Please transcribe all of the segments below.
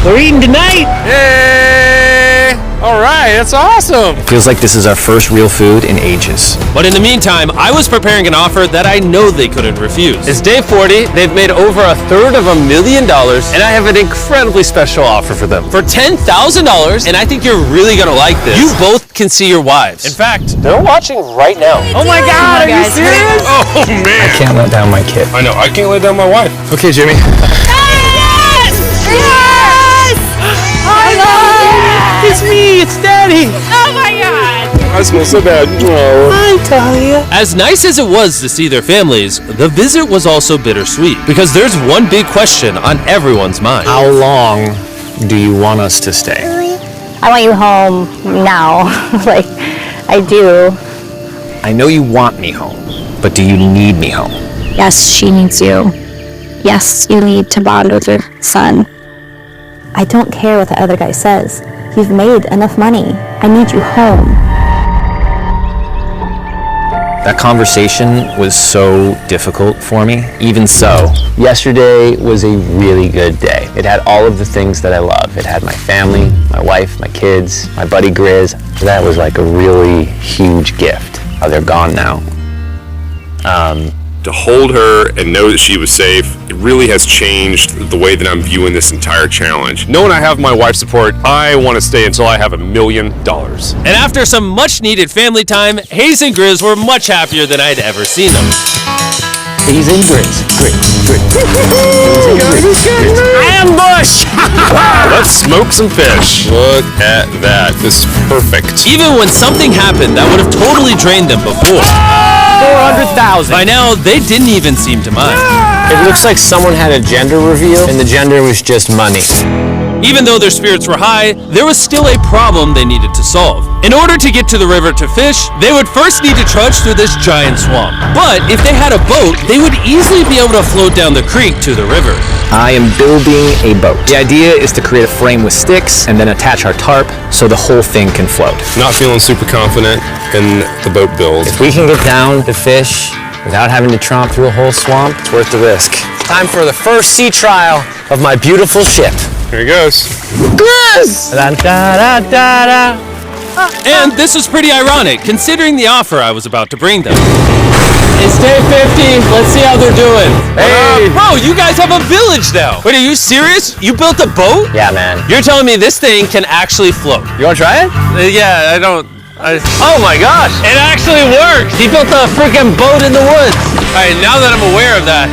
We're eating tonight. Hey! All right, that's awesome. Feels like this is our first real food in ages. But in the meantime, I was preparing an offer that I know they couldn't refuse. It's day 40. They've made over $250,000, and I have an incredibly special offer for them. For $10,000, and I think you're really gonna like this. You both can see your wives. In fact, They're watching right now. oh my God, are you serious? Oh, man. Can't let down my kid. I know, I can't let down my wife. Okay, Jimmy. It's me, it's Daddy. Oh my God! I smell so bad. Oh. Hi, Talia. As nice as it was to see their families, the visit was also bittersweet because there's one big question on everyone's mind. How long do you want us to stay? I want you home now. Like, I do. I know you want me home, but do you need me home? Yes, she needs you. Yes, you need to bond with your son. I don't care what the other guy says. You've made enough money. I need you home. That conversation was so difficult for me. Even so, yesterday was a really good day. It had all of the things that I love. It had my family, my wife, my kids, my buddy Grizz. That was like a really huge gift. Oh, they're gone now. To hold her and know that she was safe, it really has changed the way that I'm viewing this entire challenge. Knowing I have my wife's support, I want to stay until I have $1 million. And after some much needed family time, Hayes and Grizz were much happier than I'd ever seen them. Hayes and Grizz. Ambush! Let's smoke some fish. Look at that. This is perfect. Even when something happened that would have totally drained them before. 400,000. By now, they didn't even seem to mind. It looks like someone had a gender reveal, and the gender was just money. Even though their spirits were high, there was still a problem they needed to solve. In order to get to the river to fish, they would first need to trudge through this giant swamp. But if they had a boat, they would easily be able to float down the creek to the river. I am building a boat. The idea is to create a frame with sticks and then attach our tarp so the whole thing can float. Not feeling super confident in the boat build. If we can get down to fish without having to tromp through a whole swamp, it's worth the risk. Time for the first sea trial of my beautiful ship. Here he goes. Grizz! And this was pretty ironic, considering the offer I was about to bring them. It's day 50. Let's see how they're doing. Hey! Bro, you guys have a village now. Wait, are you serious? You built a boat? Yeah, man. You're telling me this thing can actually float? You want to try it? Yeah, I don't... Oh my gosh! It actually works! He built a freaking boat in the woods. Alright, now that I'm aware of that,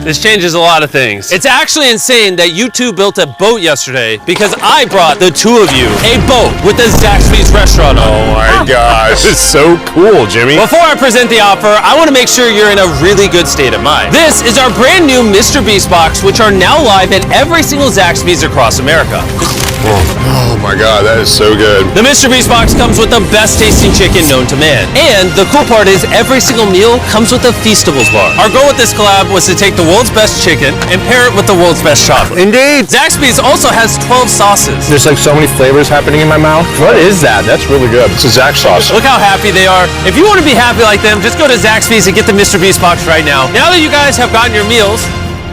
this changes a lot of things. It's actually insane that you two built a boat yesterday because I brought the two of you a boat with the Zaxby's restaurant on it. Oh my gosh. This is so cool, Jimmy. Before I present the offer, I want to make sure you're in a really good state of mind. This is our brand new MrBeast box, which are now live at every single Zaxby's across America. Oh my God, that is so good. The MrBeast box comes with the best tasting chicken known to man. And the cool part is every single meal comes with a Feastables bar. Our goal with this collab was to take the world's best chicken and pair it with the world's best chocolate. Indeed. Zaxby's also has 12 sauces. There's like so many flavors happening in my mouth. What is that? That's really good. It's a Zax sauce. Look how happy they are. If you want to be happy like them, just go to Zaxby's and get the MrBeast box right now. Now that you guys have gotten your meals,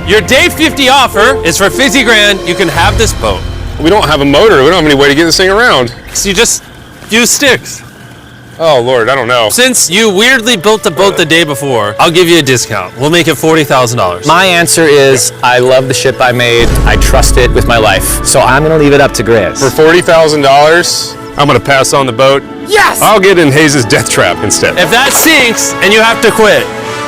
your day 50 offer is for $50 grand. You can have this boat. We don't have a motor. We don't have any way to get this thing around. So you just use sticks. Oh, Lord, I don't know. Since you weirdly built the boat the day before, I'll give you a discount. We'll make it $40,000. My answer is I love the ship I made. I trust it with my life. So I'm going to leave it up to Grizz. For $40,000, I'm going to pass on the boat. Yes! I'll get in Hayes' death trap instead. If that sinks and you have to quit,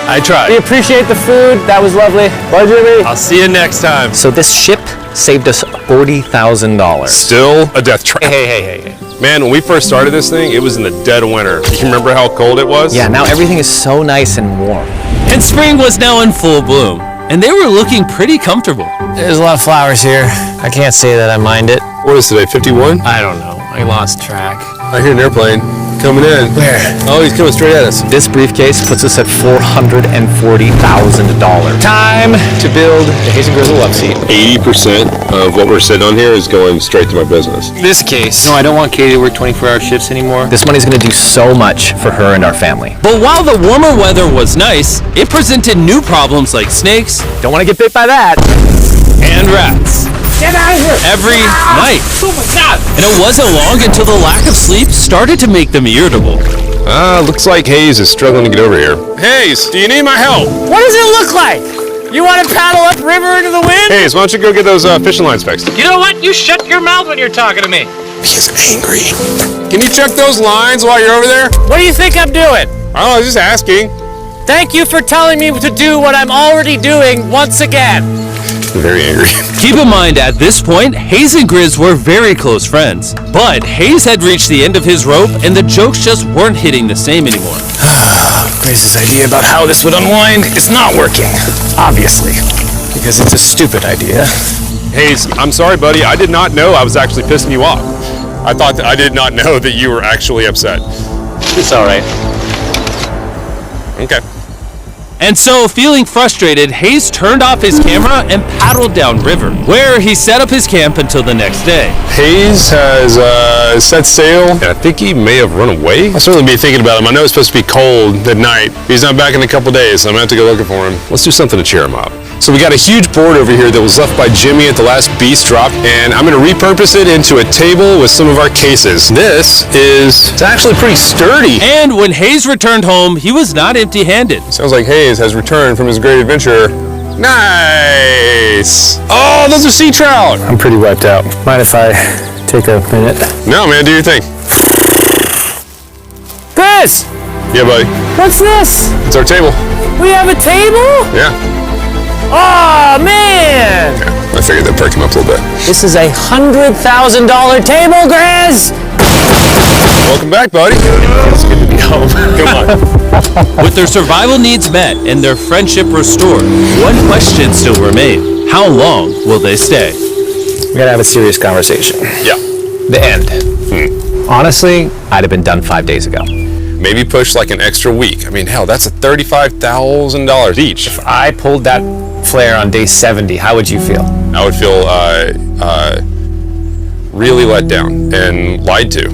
I tried. We appreciate the food. That was lovely. Bye, Jimmy. I'll see you next time. So this ship saved us $40,000. Still a death trap. Hey. Man, when we first started this thing, it was in the dead of winter. You remember how cold it was? Yeah, now everything is so nice and warm. And spring was now in full bloom, and they were looking pretty comfortable. There's a lot of flowers here. I can't say that I mind it. What is today, 51? I don't know. I lost track. I hear an airplane coming in. Where? Oh, he's coming straight at us. This briefcase puts us at $440,000. Time to build the Hayes and Grizzle love seat. 80% of what we're sitting on here is going straight to my business. This case. No, I don't want Katie to work 24-hour shifts anymore. This money's gonna do so much for her and our family. But while the warmer weather was nice, it presented new problems like snakes. Don't want to get bit by that. And rats. every night. Oh my God! And it wasn't long until the lack of sleep started to make them irritable. Looks like Hayes is struggling to get over here. Hayes, do you need my help? What does it look like? You want to paddle upriver into the wind? Hayes, why don't you go get those fishing lines fixed? You know what? You shut your mouth when you're talking to me. He's angry. Can you check those lines while you're over there? What do you think I'm doing? I was just asking. Thank you for telling me to do what I'm already doing once again. Very angry. Keep in mind, at this point, Hayes and Grizz were very close friends. But Hayes had reached the end of his rope, and the jokes just weren't hitting the same anymore. Grizz's idea about how this would unwind is not working, obviously, because it's a stupid idea. Hayes, I'm sorry, buddy. I did not know I was actually pissing you off. I did not know that you were actually upset. It's all right. Okay. And so, feeling frustrated, Hayes turned off his camera and paddled downriver, where he set up his camp until the next day. Hayes has set sail, and I think he may have run away. I'll certainly be thinking about him. I know it's supposed to be cold at night. He's not back in a couple days, so I'm going to have to go looking for him. Let's do something to cheer him up. So we got a huge board over here that was left by Jimmy at the last Beast drop, and I'm going to repurpose it into a table with some of our cases. It's actually pretty sturdy. And when Hayes returned home, he was not empty-handed. Sounds like Hayes has returned from his great adventure. Nice! Oh, those are sea trout! I'm pretty wiped out. Mind if I take a minute? No, man, do your thing. Chris, Yeah, buddy. what's this? It's our table. We have a table? Yeah. Oh man! I figured that perked him up a little bit. This is a $100,000 table, Grizz! Welcome back, buddy. It's good to be home. Come on. With their survival needs met and their friendship restored, one question still remained. How long will they stay? We gotta have a serious conversation. Yeah. The end. Honestly, I'd have been done 5 days ago. Maybe push like an extra week. I mean, hell, that's $35,000 each. If I pulled that flare on day 70, how would you feel? I would feel really let down and lied to.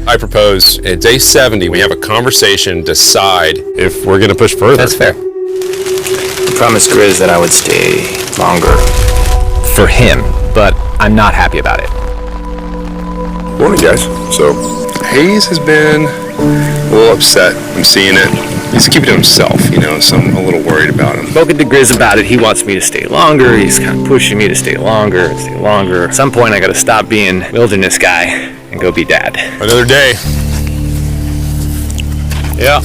I propose at day 70, we have a conversation, decide if we're gonna push further. That's fair. I promised Grizz that I would stay longer. For him, but I'm not happy about it. Morning, guys. So, Hayes has been a little upset. I'm seeing it. He's keeping it to himself, so I'm a little worried about him. Spoken to Grizz about it. He wants me to stay longer. He's kind of pushing me to stay longer and stay longer. At some point, I gotta stop being wilderness guy and go be dad. Another day. Yeah.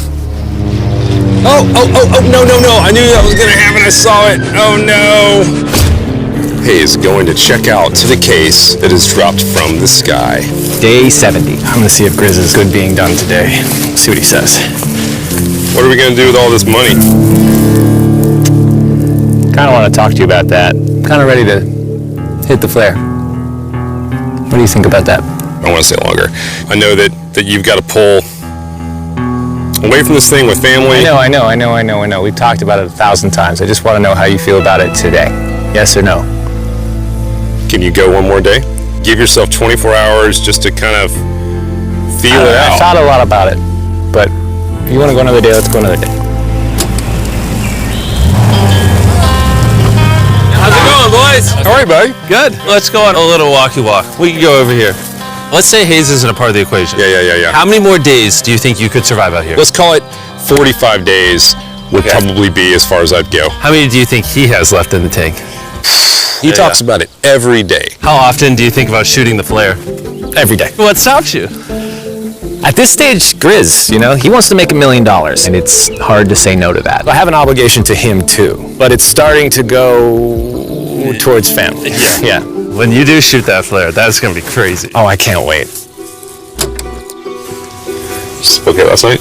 Oh, no. I knew that was gonna happen. I saw it. Oh, no. Hayes going to check out to the case that is dropped from the sky. Day 70. I'm gonna see if Grizz is good being done today. See what he says. What are we gonna do with all this money? Kinda wanna talk to you about that. Kinda ready to hit the flare. What do you think about that? I want to stay longer. I know that you've got to pull away from this thing with family. I know. We've talked about it 1,000 times. I just want to know how you feel about it today. Yes or no? Can you go one more day? Give yourself 24 hours just to kind of feel it out. I thought a lot about it, but if you want to go another day, let's go another day. How's it going, boys? All right, buddy. Good. Let's go on a little walkie walk. We can go over here. Let's say Hayes isn't a part of the equation. Yeah. How many more days do you think you could survive out here? Let's call it 45 days would probably be as far as I'd go. How many do you think he has left in the tank? He talks about it every day. How often do you think about shooting the flare? Every day. What stops you? At this stage, Grizz, he wants to make $1 million, and it's hard to say no to that. I have an obligation to him too, but it's starting to go towards family. Yeah. When you do shoot that flare, that's gonna be crazy. Oh, I can't wait. Okay, last night?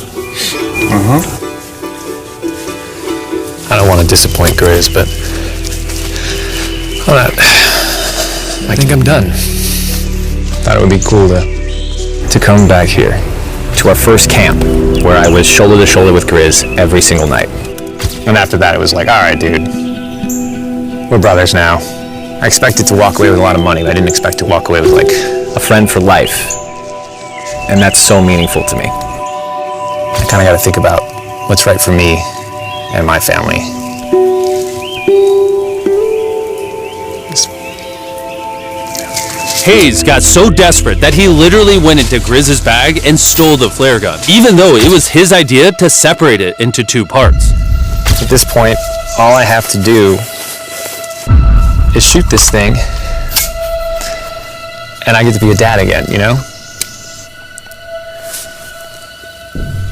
I don't want to disappoint Grizz, but I think I'm done. Thought it would be cool to come back here to our first camp where I was shoulder to shoulder with Grizz every single night. And after that, it was like, all right, dude, we're brothers now. I expected to walk away with a lot of money, but I didn't expect to walk away with like a friend for life. And that's so meaningful to me. I kind of got to think about what's right for me and my family. Hayes got so desperate that he literally went into Grizz's bag and stole the flare gun, even though it was his idea to separate it into 2 parts. At this point, all I have to do is shoot this thing, and I get to be a dad again, you know?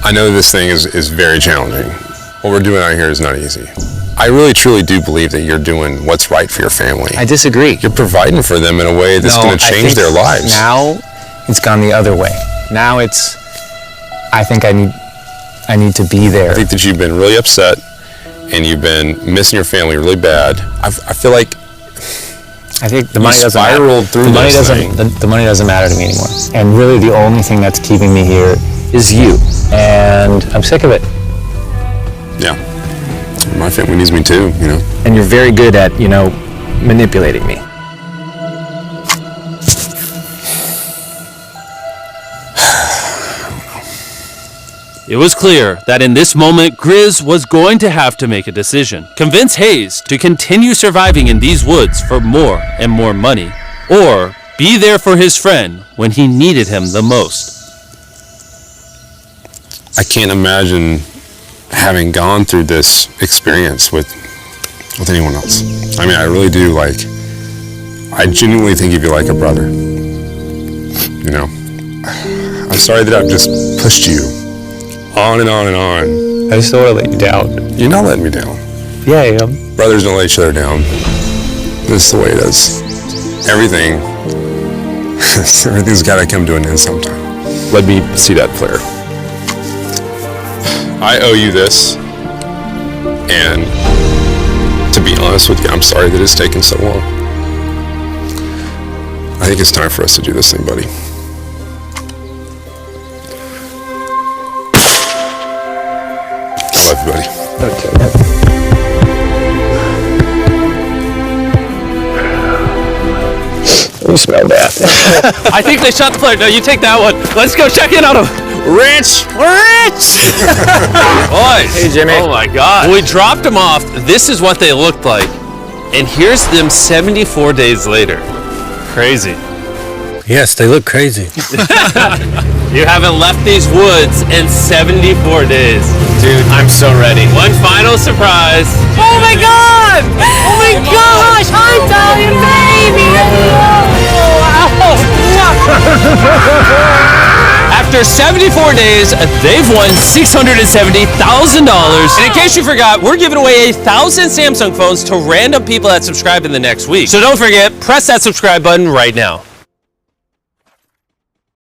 I know this thing is very challenging. What we're doing out here is not easy. I really truly do believe that you're doing what's right for your family. I disagree. You're providing for them in a way that's going to change their lives. Now it's gone the other way. Now it's, I think I need to be there. I think that you've been really upset and you've been missing your family really bad. I feel like I think the money doesn't matter. The money doesn't matter to me anymore. And really the only thing that's keeping me here is you. And I'm sick of it. Yeah. My family needs me too, you know. And you're very good at, you know, manipulating me. It was clear that in this moment, Grizz was going to have to make a decision. Convince Hayes to continue surviving in these woods for more and more money, or be there for his friend when he needed him the most. I can't imagine having gone through this experience with anyone else. I mean, I really do, I genuinely think of you like a brother. You know, I'm sorry that I've just pushed you on and on and on. I just don't want to let you down. You're not letting me down. Yeah, I am. Brothers don't let each other down. This is the way it is. Everything's got to come to an end sometime. Let me see that flare. I owe you this, and to be honest with you, I'm sorry that it's taken so long. I think it's time for us to do this thing, buddy. I love you, buddy. Okay. You smell bad. I think they shot the flare. No, you take that one. Let's go check in on him. Rich! Boys! Hey, Jimmy. Oh my God. When we dropped them off, this is what they looked like. And here's them 74 days later. Crazy. Yes, they look crazy. You haven't left these woods in 74 days. Dude, I'm so ready. One final surprise. Oh my God! Oh my gosh! Hi, Italian baby! After 74 days, they've won $670,000. And in case you forgot, we're giving away 1,000 Samsung phones to random people that subscribe in the next week. So don't forget, press that subscribe button right now.